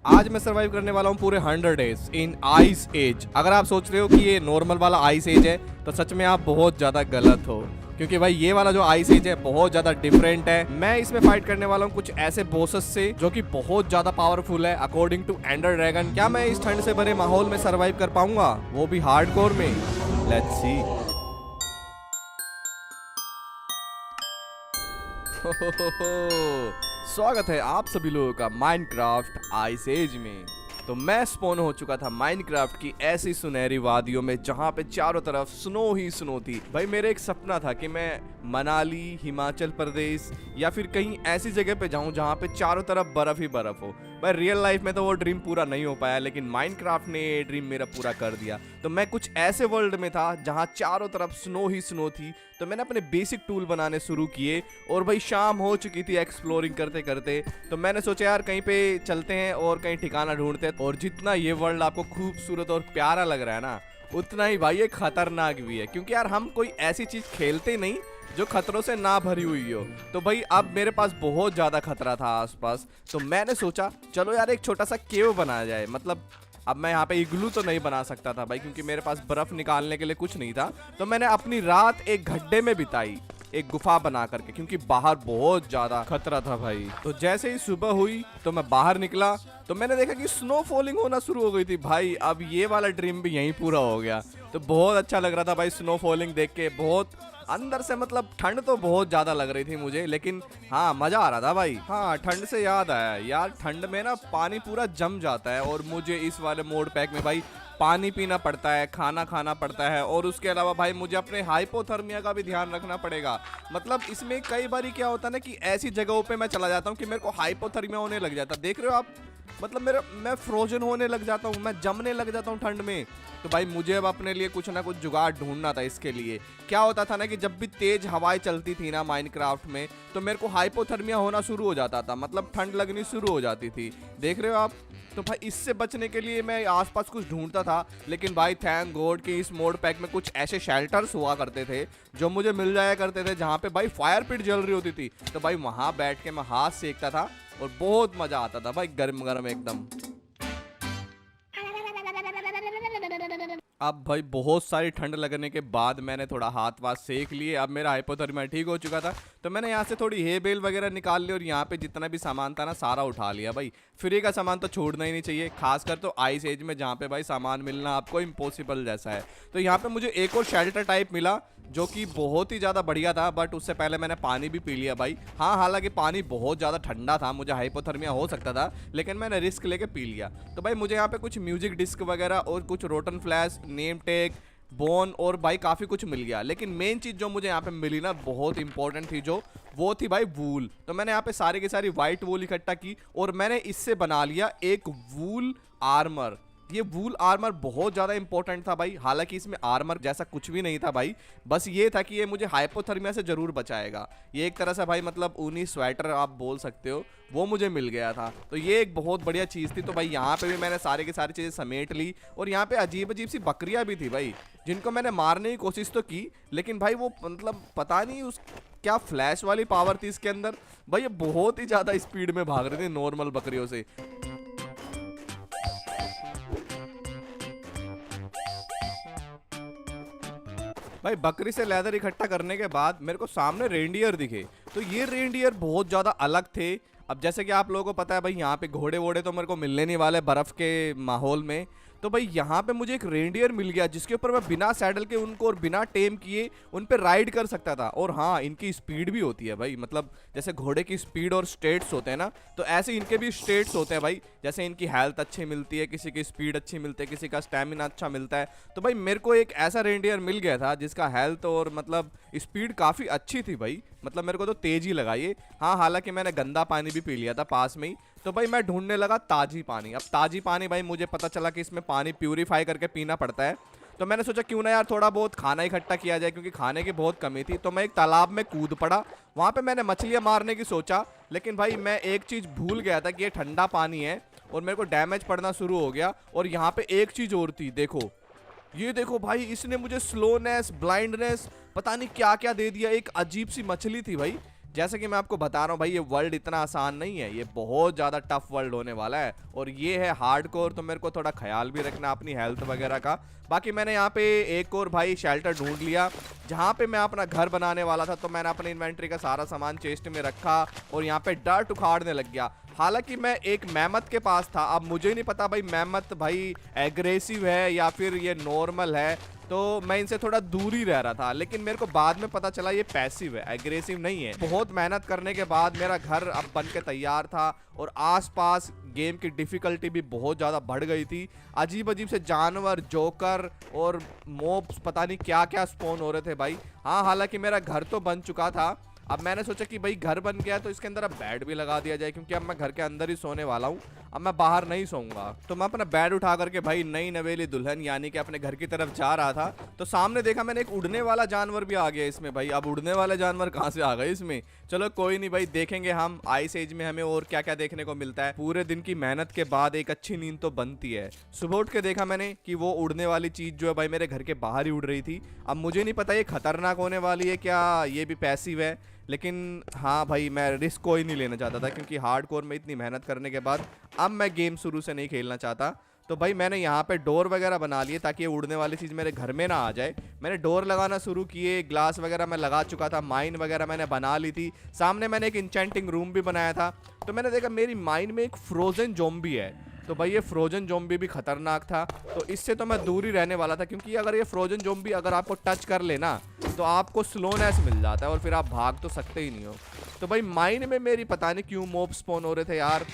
आज मैं सरवाइव करने वाला हूँ पूरे 100 डेज इन आइस एज। अगर आप सोच रहे हो कि ये नॉर्मल वाला आइस एज है तो सच में आप बहुत ज़्यादा गलत हो, क्योंकि भाई ये वाला जो आइस एज है बहुत ज़्यादा डिफरेंट है। मैं इसमें फाइट करने वाला हूँ कुछ ऐसे बॉसेस से जो कि बहुत ज़्यादा पावरफुल है अकॉर्डिंग टू एंडर ड्रैगन। क्या मैं इस ठंड से भरे माहौल में सरवाइव कर पाऊंगा, वो भी हार्डकोर में? Let's see. स्वागत है आप सभी लोगों का माइनक्राफ्ट आइस एज में। तो मैं स्पॉन हो चुका था माइनक्राफ्ट की ऐसी सुनहरी वादियों में जहां पे चारों तरफ स्नो ही स्नो थी। भाई मेरा एक सपना था कि मैं मनाली, हिमाचल प्रदेश या फिर कहीं ऐसी जगह पे जाऊं जहां पे चारों तरफ बर्फ ही बर्फ हो। भाई रियल लाइफ में तो वो ड्रीम पूरा नहीं हो पाया, लेकिन माइनक्राफ्ट ने ये ड्रीम मेरा पूरा कर दिया। तो मैं कुछ ऐसे वर्ल्ड में था जहां चारों तरफ स्नो ही स्नो थी। तो मैंने अपने बेसिक टूल बनाने शुरू किए और भाई शाम हो चुकी थी एक्सप्लोरिंग करते करते। तो मैंने सोचा यार कहीं पे चलते हैं और कहीं ठिकाना ढूंढते हैं। और जितना ये वर्ल्ड आपको खूबसूरत और प्यारा लग रहा है ना, उतना ही भाई ये खतरनाक भी है, क्योंकि यार हम कोई ऐसी चीज खेलते नहीं जो खतरों से ना भरी हुई हो। तो भाई अब मेरे पास बहुत ज्यादा खतरा था आसपास। तो मैंने सोचा चलो यार एक छोटा सा केव बनाया जाए। मतलब अब मैं यहाँ पे इग्लू तो नहीं बना सकता था भाई, क्योंकि मेरे पास बर्फ निकालने के लिए कुछ नहीं था। तो मैंने अपनी रात एक गड्ढे में बिताई, एक गुफा बना करके, क्योंकि बाहर बहुत ज्यादा खतरा था भाई। तो जैसे ही सुबह हुई तो मैं बाहर निकला तो मैंने देखा कि स्नो फॉलिंग होना शुरू हो गई थी। भाई अब ये वाला ड्रीम भी यहीं पूरा हो गया। तो बहुत अच्छा लग रहा था भाई स्नो फॉलिंग देख के। बहुत अंदर से मतलब ठंड तो बहुत ज्यादा लग रही थी मुझे, लेकिन हाँ मजा आ रहा था भाई। हाँ ठंड से याद आया यार, ठंड में ना पानी पूरा जम जाता है और मुझे इस वाले मोड पैक में भाई पानी पीना पड़ता है, खाना खाना पड़ता है, और उसके अलावा भाई मुझे अपने हाइपोथर्मिया का भी ध्यान रखना पड़ेगा। मतलब इसमें कई बार क्या होता है ना कि ऐसी जगहों पे मैं चला जाता हूँ कि मेरे को हाइपोथर्मिया होने लग जाता है। देख रहे हो आप, मतलब मैं फ्रोजन होने लग जाता हूँ, मैं जमने लग जाता हूँ ठंड में। तो भाई मुझे अब अपने लिए कुछ ना कुछ जुगाड़ ढूंढना था। इसके लिए क्या होता था ना कि जब भी तेज हवाएं चलती थी ना माइनक्राफ्ट में, तो मेरे को हाइपोथर्मिया होना शुरू हो जाता था, मतलब ठंड लगनी शुरू हो जाती थी। देख रहे हो आप। तो भाई इससे बचने के लिए मैं आसपास कुछ ढूंढता था, लेकिन भाई थैंक गॉड कि इस मोड पैक में कुछ ऐसे शेल्टर्स हुआ करते थे जो मुझे मिल जाया करते थे, जहाँ पे भाई फायर पिट जल रही होती थी। तो भाई वहां बैठ के मैं हाथ सेकता था और बहुत मजा आता था भाई, गर्म गर्म एकदम। अब भाई बहुत सारी ठंड लगने के बाद मैंने थोड़ा हाथ वाथ सेक लिए। अब मेरा हाइपोथर्मिया ठीक हो चुका था। तो मैंने यहाँ से थोड़ी हे बेल वगैरह निकाल ली और यहाँ पे जितना भी सामान था ना सारा उठा लिया। भाई फ्री का सामान तो छोड़ना ही नहीं चाहिए, खासकर तो आइस एज में जहाँ पे भाई सामान मिलना आपको इम्पॉसिबल जैसा है। तो यहाँ पे मुझे एक और शेल्टर टाइप मिला जो कि बहुत ही ज़्यादा बढ़िया था, बट उससे पहले मैंने पानी भी पी लिया भाई। हाँ हालांकि पानी बहुत ज़्यादा ठंडा था, मुझे हाइपोथर्मिया हो सकता था, लेकिन मैंने रिस्क लेके पी लिया। तो भाई मुझे यहाँ पे कुछ म्यूजिक डिस्क वगैरह और कुछ rotten flash, name tag, bone और भाई काफ़ी कुछ मिल गया। लेकिन मेन चीज़ जो मुझे यहाँ पे मिली ना बहुत इंपॉर्टेंट थी, जो वो थी भाई वूल। तो मैंने यहाँ पे सारी की सारी वाइट वूल इकट्ठा की और मैंने इससे बना लिया एक वूल आर्मर। ये वूल आर्मर बहुत ज़्यादा इंपॉर्टेंट था भाई। हालांकि इसमें आर्मर जैसा कुछ भी नहीं था भाई, बस ये था कि ये मुझे हाइपोथर्मिया से ज़रूर बचाएगा। ये एक तरह से भाई मतलब ऊनी स्वेटर आप बोल सकते हो, वो मुझे मिल गया था। तो ये एक बहुत बढ़िया चीज़ थी। तो भाई यहाँ पे भी मैंने सारी की सारी चीज़ें समेट ली। और यहाँ पे अजीब अजीब सी बकरियाँ भी थी भाई, जिनको मैंने मारने की कोशिश तो की, लेकिन भाई वो मतलब पता नहीं उस क्या फ्लैश वाली पावर थी इसके अंदर। भाई ये बहुत ही ज़्यादा स्पीड में भाग रहे थे नॉर्मल बकरियों से। भाई बकरी से लेदर इकट्ठा करने के बाद मेरे को सामने रेंडियर दिखे। तो ये रेंडियर बहुत ज़्यादा अलग थे। अब जैसे कि आप लोगों को पता है भाई यहाँ पे घोड़े वोड़े तो मेरे को मिलने नहीं वाले बर्फ़ के माहौल में। तो भाई यहाँ पे मुझे एक रेंडियर मिल गया जिसके ऊपर मैं बिना सैडल के उनको और बिना टेम किए उन पे राइड कर सकता था। और हाँ इनकी स्पीड भी होती है भाई, मतलब जैसे घोड़े की स्पीड और स्टेट्स होते हैं ना, तो ऐसे इनके भी स्टेट्स होते हैं भाई। जैसे इनकी हेल्थ अच्छी मिलती है, किसी की स्पीड अच्छी मिलती है, किसी का स्टेमिना अच्छा मिलता है। तो भाई मेरे को एक ऐसा रेंडियर मिल गया था जिसका हेल्थ और मतलब स्पीड काफ़ी अच्छी थी भाई। मतलब मेरे को तो तेज ही लगा ये। हाँ हालांकि मैंने गंदा पानी भी पी लिया था पास में ही। तो भाई मैं ढूंढने लगा ताजी पानी। अब ताजी पानी भाई मुझे पता चला कि इसमें पानी प्यूरीफाई करके पीना पड़ता है। तो मैंने सोचा क्यों ना यार थोड़ा बहुत खाना इकट्ठा किया जाए, क्योंकि खाने की बहुत कमी थी। तो मैं एक तालाब में कूद पड़ा। वहाँ पे मैंने मछलियाँ मारने की सोचा, लेकिन भाई मैं एक चीज़ भूल गया था कि ये ठंडा पानी है और मेरे को डैमेज पड़ना शुरू हो गया। और यहाँ पे एक चीज़ और थी, देखो ये देखो भाई, इसने मुझे स्लोनेस, ब्लाइंडनेस, पता नहीं क्या क्या दे दिया। एक अजीब सी मछली थी भाई जैसे कि मैं आपको बता रहा हूँ भाई, ये वर्ल्ड इतना आसान नहीं है, ये बहुत ज़्यादा टफ वर्ल्ड होने वाला है और ये है हार्डकोर। तो मेरे को थोड़ा ख्याल भी रखना अपनी हेल्थ वगैरह का। बाकी मैंने यहाँ पे एक और भाई शेल्टर ढूंढ लिया जहाँ पे मैं अपना घर बनाने वाला था। तो मैंने अपने इन्वेंट्री का सारा सामान चेस्ट में रखा और यहाँ पे डर्ट उखाड़ने लग गया। हालांकि मैं एक मेहमत के पास था, अब मुझे नहीं पता भाई मेहमत भाई एग्रेसिव है या फिर ये नॉर्मल है, तो मैं इनसे थोड़ा दूर ही रह रहा था। लेकिन मेरे को बाद में पता चला ये पैसिव है, एग्रेसिव नहीं है। बहुत मेहनत करने के बाद मेरा घर अब बन के तैयार था और आसपास गेम की डिफिकल्टी भी बहुत ज़्यादा बढ़ गई थी। अजीब अजीब से जानवर, जोकर और मॉब्स पता नहीं क्या क्या स्पॉन हो रहे थे भाई। हाँ, हालांकि मेरा घर तो बन चुका था। अब मैंने सोचा कि भाई घर बन गया तो इसके अंदर अब बेड भी लगा दिया जाए, क्योंकि अब मैं घर के अंदर ही सोने वाला हूँ, अब मैं बाहर नहीं सोऊंगा। तो मैं अपना बेड उठा करके भाई नई नवेली दुल्हन यानी कि अपने घर की तरफ जा रहा था, तो सामने देखा मैंने एक उड़ने वाला जानवर भी आ गया इसमें। भाई अब उड़ने वाले जानवर कहाँ से आ गए इसमें? चलो कोई नहीं भाई, देखेंगे हम आइस एज में हमें और क्या क्या देखने को मिलता है। पूरे दिन की मेहनत के बाद एक अच्छी नींद तो बनती है। सुबह उठ के देखा मैंने कि वो उड़ने वाली चीज जो है भाई मेरे घर के बाहर ही उड़ रही थी। अब मुझे नहीं पता ये खतरनाक होने वाली है क्या, ये भी पैसिव है, लेकिन हाँ भाई मैं रिस्क कोई नहीं लेना चाहता था, क्योंकि हार्डकोर में इतनी मेहनत करने के बाद अब मैं गेम शुरू से नहीं खेलना चाहता। तो भाई मैंने यहाँ पे डोर वगैरह बना लिए ताकि ये उड़ने वाली चीज़ मेरे घर में ना आ जाए। मैंने डोर लगाना शुरू किए, ग्लास वगैरह मैं लगा चुका था, माइन वगैरह मैंने बना ली थी। सामने मैंने एक इंचेंटिंग रूम भी बनाया था। तो मैंने देखा मेरी माइन में एक फ्रोजन ज़ॉम्बी है। तो भाई ये फ्रोजन ज़ॉम्बी भी खतरनाक था, तो इससे तो मैं दूर ही रहने वाला था, क्योंकि अगर ये फ्रोजन ज़ॉम्बी अगर आपको टच कर लेना तो आपको स्लोनेस मिल जाता है और फिर आप भाग तो सकते ही नहीं हो। तो भाई माइन में मेरी पता नहीं क्यों मॉब स्पॉन हो रहे थे यार,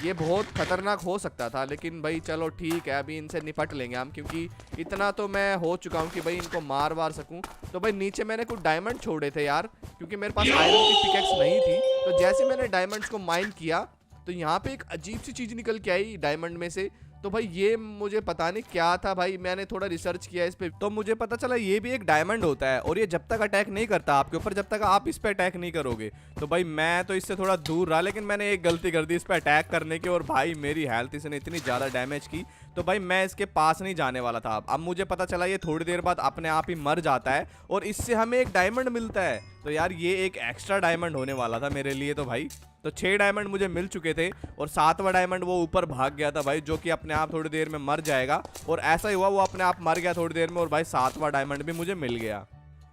ये बहुत खतरनाक हो सकता था। लेकिन भाई चलो ठीक है, अभी इनसे निपट लेंगे हम, क्योंकि इतना तो मैं हो चुका हूँ कि भाई इनको मार वार सकूँ। तो भाई नीचे मैंने कुछ डायमंड छोड़े थे यार, क्योंकि मेरे पास आयरन की पिकेक्स नहीं थी। तो जैसे मैंने डायमंड्स को माइन किया तो यहाँ पे एक अजीब सी चीज़ निकल के आई डायमंड में से। तो भाई ये मुझे पता नहीं क्या था भाई, मैंने थोड़ा रिसर्च किया इस पे, तो मुझे पता चला ये भी एक डायमंड होता है और ये जब तक अटैक नहीं करता आपके ऊपर, जब तक आप इस पे अटैक नहीं करोगे। तो भाई मैं तो इससे थोड़ा दूर रहा, लेकिन मैंने एक गलती कर दी इस पे अटैक करने की, और भाई मेरी हेल्थ इसने इतनी ज़्यादा डैमेज की, तो भाई मैं इसके पास नहीं जाने वाला था। अब मुझे पता चला ये थोड़ी देर बाद अपने आप ही मर जाता है और इससे हमें एक डायमंड मिलता है। तो यार ये एक एक्स्ट्रा डायमंड होने वाला था मेरे लिए। तो भाई तो 6 डायमंड मुझे मिल चुके थे और 7वां डायमंड वो ऊपर भाग गया था भाई, जो कि अपने आप थोड़ी देर में मर जाएगा। और ऐसा ही हुआ, वो अपने आप मर गया थोड़ी देर में और भाई 7वां डायमंड भी मुझे मिल गया।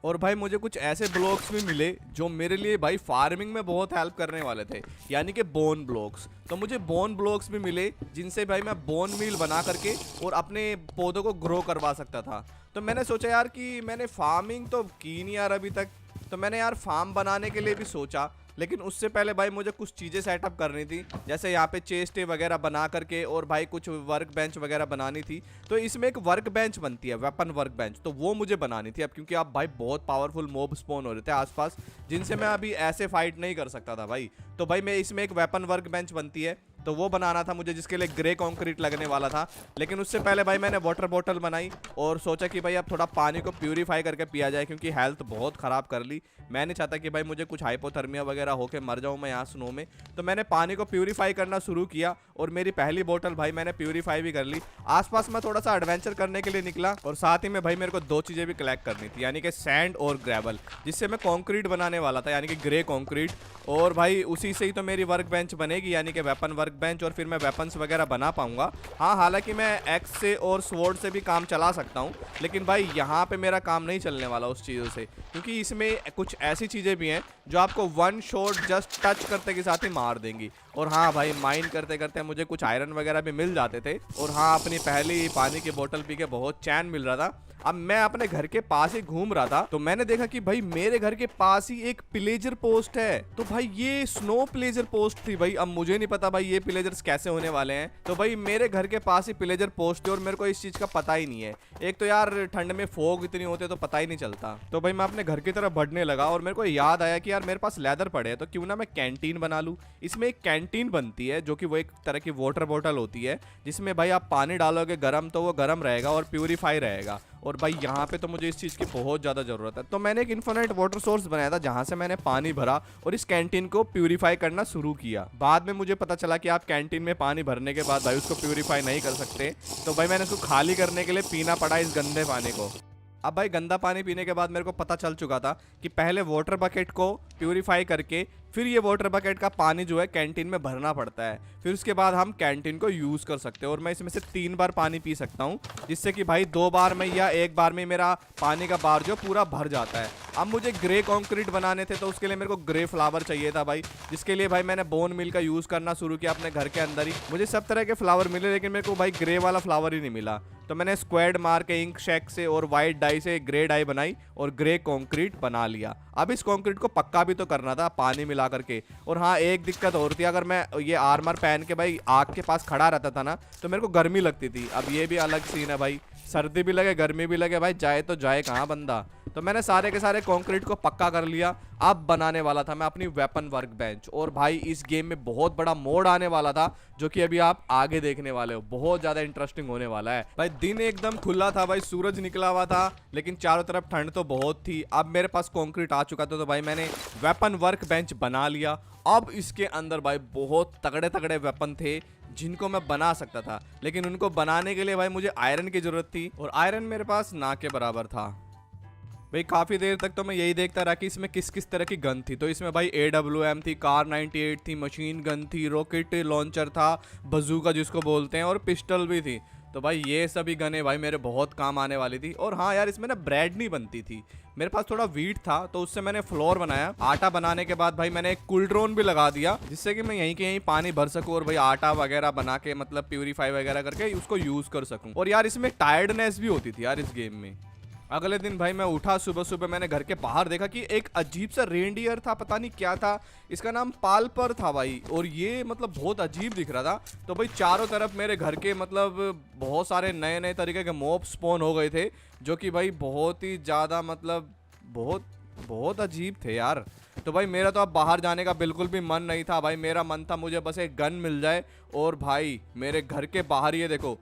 और भाई मुझे कुछ ऐसे ब्लॉक्स भी मिले जो मेरे लिए भाई फार्मिंग में बहुत हेल्प करने वाले थे, यानी कि बोन ब्लॉक्स। तो मुझे बोन ब्लॉक्स भी मिले जिनसे भाई मैं बोन मील बना करके और अपने पौधों को ग्रो करवा सकता था। तो मैंने सोचा यार कि मैंने फार्मिंग तो की नहीं यार अभी तक, तो मैंने यार फार्म बनाने के लिए भी सोचा। लेकिन उससे पहले भाई मुझे कुछ चीज़ें सेटअप करनी थी, जैसे यहाँ पे चेस्ट वगैरह बना करके, और भाई कुछ वर्क बेंच वगैरह बनानी थी। तो इसमें एक वर्क बेंच बनती है, वेपन वर्क बेंच, तो वो मुझे बनानी थी अब, क्योंकि अब भाई बहुत पावरफुल मॉब स्पॉन हो रहे थे आसपास, जिनसे मैं अभी ऐसे फाइट नहीं कर सकता था भाई। तो भाई मैं इसमें एक वेपन वर्क बेंच बनती है, तो वो बनाना था मुझे, जिसके लिए ग्रे कंक्रीट लगने वाला था। लेकिन उससे पहले भाई मैंने वाटर बॉटल बनाई और सोचा कि भाई अब थोड़ा पानी को प्यूरीफाई करके पिया जाए, क्योंकि हेल्थ बहुत ख़राब कर ली। मैं नहीं चाहता कि भाई मुझे कुछ हाइपोथर्मिया वगैरह होके मर जाऊँ मैं यहाँ स्नो में। तो मैंने पानी को प्यूरीफाई करना शुरू किया और मेरी पहली बोतल भाई मैंने प्यूरीफाई भी कर ली। आसपास मैं थोड़ा सा एडवेंचर करने के लिए निकला और साथ ही में भाई मेरे को 2 चीज़ें भी कलेक्ट करनी थी, यानी कि सैंड और ग्रेवल, जिससे मैं कॉन्क्रीट बनाने वाला था, यानी कि ग्रे कॉन्क्रीट। और भाई उसी से ही तो मेरी वर्क बेंच बनेगी, यानी कि वेपन वर्क बेंच, और फिर मैं वेपन्स वगैरह बना पाऊंगा। हाँ, हालांकि मैं एक्स से और स्वॉर्ड से भी काम चला सकता हूँ, लेकिन भाई यहाँ पे मेरा काम नहीं चलने वाला उस चीज़ों से, क्योंकि इसमें कुछ ऐसी चीज़ें भी हैं जो आपको 1 शॉट जस्ट टच करते के साथ ही मार देंगी। और हाँ भाई माइन करते करते मुझे कुछ आयरन वगैरह भी मिल जाते थे। और हाँ, अपनी पहली पानी की बोतल पी के बहुत चैन मिल रहा था। अब मैं अपने घर के पास ही घूम रहा था, तो मैंने देखा कि भाई मेरे घर के पास ही एक प्लेजर पोस्ट है। तो भाई ये स्नो प्लेजर पोस्ट थी भाई। अब मुझे नहीं पता भाई ये प्लेजर्स कैसे होने वाले हैं। तो भाई मेरे घर के पास ही प्लेजर पोस्ट थी और मेरे को इस चीज का पता ही नहीं है। एक तो यार ठंड में फोग इतनी होते तो पता ही नहीं चलता। तो भाई मैं अपने घर की तरफ बढ़ने लगा और मेरे को याद आया कि यार मेरे पास लेदर पड़े हैं, तो क्यों ना मैं कैंटीन बना लूँ। इसमें एक कैंटीन बनती है जो कि वो एक तरह की वाटर बॉटल होती है, जिसमें भाई आप पानी डालोगे गर्म तो वो गर्म रहेगा और प्यूरीफाई रहेगा। और भाई यहाँ पे तो मुझे इस चीज़ की बहुत ज़्यादा ज़रूरत है। तो मैंने एक इन्फिनिट वाटर सोर्स बनाया था जहाँ से मैंने पानी भरा और इस कैंटीन को प्यूरीफाई करना शुरू किया। बाद में मुझे पता चला कि आप कैंटीन में पानी भरने के बाद भाई उसको प्यूरीफाई नहीं कर सकते। तो भाई मैंने उसको खाली करने के लिए पीना पड़ा इस गंदे पानी को। अब भाई गंदा पानी पीने के बाद मेरे को पता चल चुका था कि पहले वाटर बकेट को प्यूरिफाई करके फिर ये वाटर बकेट का पानी जो है कैंटीन में भरना पड़ता है, फिर उसके बाद हम कैंटीन को यूज़ कर सकते हैं। और मैं इसमें से 3 बार पानी पी सकता हूँ, जिससे कि भाई 2 बार में या 1 बार में मेरा पानी का बार जो पूरा भर जाता है। अब मुझे ग्रे कंक्रीट बनाने थे, तो उसके लिए मेरे को ग्रे फ्लावर चाहिए था भाई, जिसके लिए भाई मैंने बोन मिल का यूज़ करना शुरू किया अपने घर के अंदर ही। मुझे सब तरह के फ्लावर मिले, लेकिन मेरे को भाई ग्रे वाला फ्लावर ही नहीं मिला। तो मैंने स्क्वाड मार के इंक शेक से और वाइट डाई से ग्रे डाई बनाई और ग्रे कंक्रीट बना लिया। अब इस कंक्रीट को पक्का भी तो करना था पानी मिला करके। और हाँ, एक दिक्कत और थी, अगर मैं ये आर्मर पहन के भाई आग के पास खड़ा रहता था ना, तो मेरे को गर्मी लगती थी। अब ये भी अलग सीन है भाई, सर्दी भी लगे गर्मी भी लगे, भाई जाए तो जाए कहाँ बंदा। तो मैंने सारे के सारे कंक्रीट को पक्का कर लिया। अब बनाने वाला था मैं अपनी वेपन वर्क बेंच। और भाई इस गेम में बहुत बड़ा मोड आने वाला था, जो कि अभी आप आगे देखने वाले हो। बहुत ज्यादा इंटरेस्टिंग होने वाला है भाई। दिन एकदम खुला था भाई, सूरज निकला हुआ था, लेकिन चारों तरफ ठंड तो बहुत थी। अब मेरे पास कंक्रीट आ चुका था, तो भाई मैंने वेपन वर्क बेंच बना लिया। अब इसके अंदर भाई बहुत तगड़े तगड़े वेपन थे जिनको मैं बना सकता था, लेकिन उनको बनाने के लिए भाई मुझे आयरन की जरूरत थी, और आयरन मेरे पास ना के बराबर था। भाई काफ़ी देर तक तो मैं यही देखता रहा कि इसमें किस किस तरह की गन थी। तो इसमें भाई AWM थी, कार 98 थी, मशीन गन थी, रॉकेट लॉन्चर था, बजूका जिसको बोलते हैं, और पिस्टल भी थी। तो भाई ये सभी गनें भाई मेरे बहुत काम आने वाली थी। और हाँ यार, इसमें ना ब्रेड नहीं बनती थी, मेरे पास थोड़ा वीट था, तो उससे मैंने फ्लोर बनाया। आटा बनाने के बाद भाई मैंने एक कूल्ड्रोन भी लगा दिया, जिससे कि मैं यहीं के यहीं पानी भर सकूं और भाई आटा वगैरह बना के मतलब प्यूरीफाई वगैरह करके उसको यूज़ कर सकूं। और यार इसमें टायर्डनेस भी होती थी यार इस गेम में। अगले दिन भाई मैं उठा सुबह सुबह, मैंने घर के बाहर देखा कि एक अजीब सा रेनडियर था, पता नहीं क्या था, इसका नाम पालपर था भाई। और ये मतलब बहुत अजीब दिख रहा था। तो भाई चारों तरफ मेरे घर के मतलब बहुत सारे नए नए तरीके के मॉब स्पॉन हो गए थे, जो कि भाई बहुत ही ज़्यादा मतलब बहुत अजीब थे यार। तो भाई मेरा तो अब बाहर जाने का बिल्कुल भी मन नहीं था भाई। मेरा मन था मुझे बस एक गन मिल जाए। और भाई मेरे घर के बाहर ये देखो,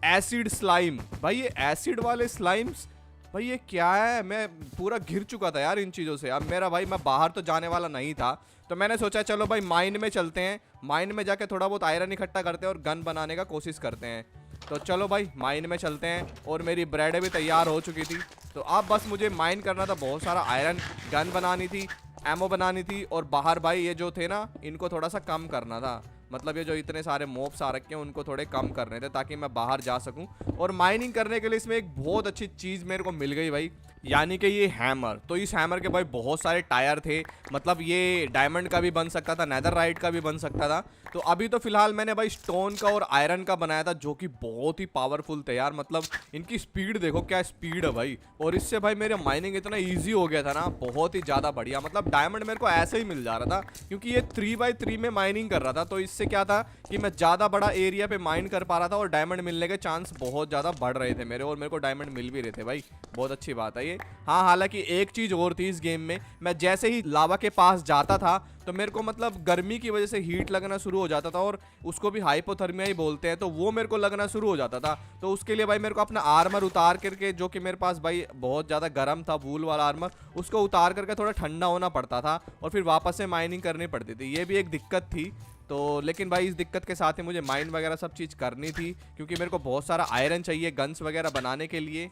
एसिड स्लाइम। भाई ये एसिड वाले स्लाइम्स, भाई ये क्या है? मैं पूरा घिर चुका था यार इन चीज़ों से। अब मेरा भाई मैं बाहर तो जाने वाला नहीं था, तो मैंने सोचा चलो भाई माइन में चलते हैं, माइन में जाके थोड़ा बहुत आयरन इकट्ठा करते हैं और गन बनाने का कोशिश करते हैं। तो चलो भाई माइन में चलते हैं। और मेरी ब्रेड भी तैयार हो चुकी थी, तो अब बस मुझे माइन करना था, बहुत सारा आयरन, गन बनानी थी, एमो बनानी थी, और बाहर भाई ये जो थे ना, इनको थोड़ा सा कम करना था। मतलब ये जो इतने सारे मॉब्स आ रखे हैं उनको थोड़े कम करने थे, ताकि मैं बाहर जा सकूं। और माइनिंग करने के लिए इसमें एक बहुत अच्छी चीज़ मेरे को मिल गई भाई, यानी कि ये हैमर। तो इस हैमर के भाई बहुत सारे टायर थे, मतलब ये डायमंड का भी बन सकता था, नेदरराइट का भी बन सकता था। तो अभी तो फिलहाल मैंने भाई स्टोन का और आयरन का बनाया था, जो कि बहुत ही पावरफुल थे यार। मतलब इनकी स्पीड देखो, क्या स्पीड है भाई। और इससे भाई मेरा माइनिंग इतना ईजी हो गया था ना, बहुत ही ज़्यादा बढ़िया। मतलब डायमंड मेरे को ऐसे ही मिल जा रहा था, क्योंकि ये 3x3 में माइनिंग कर रहा था। तो इससे क्या था कि मैं ज़्यादा बड़ा एरिया पे माइन कर पा रहा था, और डायमंड मिलने के चांस बहुत ज़्यादा बढ़ रहे थे मेरे, और मेरे को डायमंड मिल भी रहे थे भाई। बहुत अच्छी बात है ये। हाँ, हालांकि एक चीज़ और थी इस गेम में, मैं जैसे ही लावा के पास जाता था तो मेरे को मतलब गर्मी की वजह से हीट लगना शुरू हो जाता था, और उसको भी हाइपोथर्मिया ही बोलते हैं। तो वो मेरे को लगना शुरू हो जाता था। तो उसके लिए भाई मेरे को अपना आर्मर उतार करके, जो कि मेरे पास भाई बहुत ज़्यादा गर्म था, वूल वाला आर्मर, उसको उतार करके थोड़ा ठंडा होना पड़ता था, और फिर वापस से माइनिंग करनी पड़ती थी। ये भी एक दिक्कत थी। तो लेकिन भाई इस दिक्कत के साथ ही मुझे माइन वगैरह सब चीज़ करनी थी, क्योंकि मेरे को बहुत सारा आयरन चाहिए गन्स वगैरह बनाने के लिए।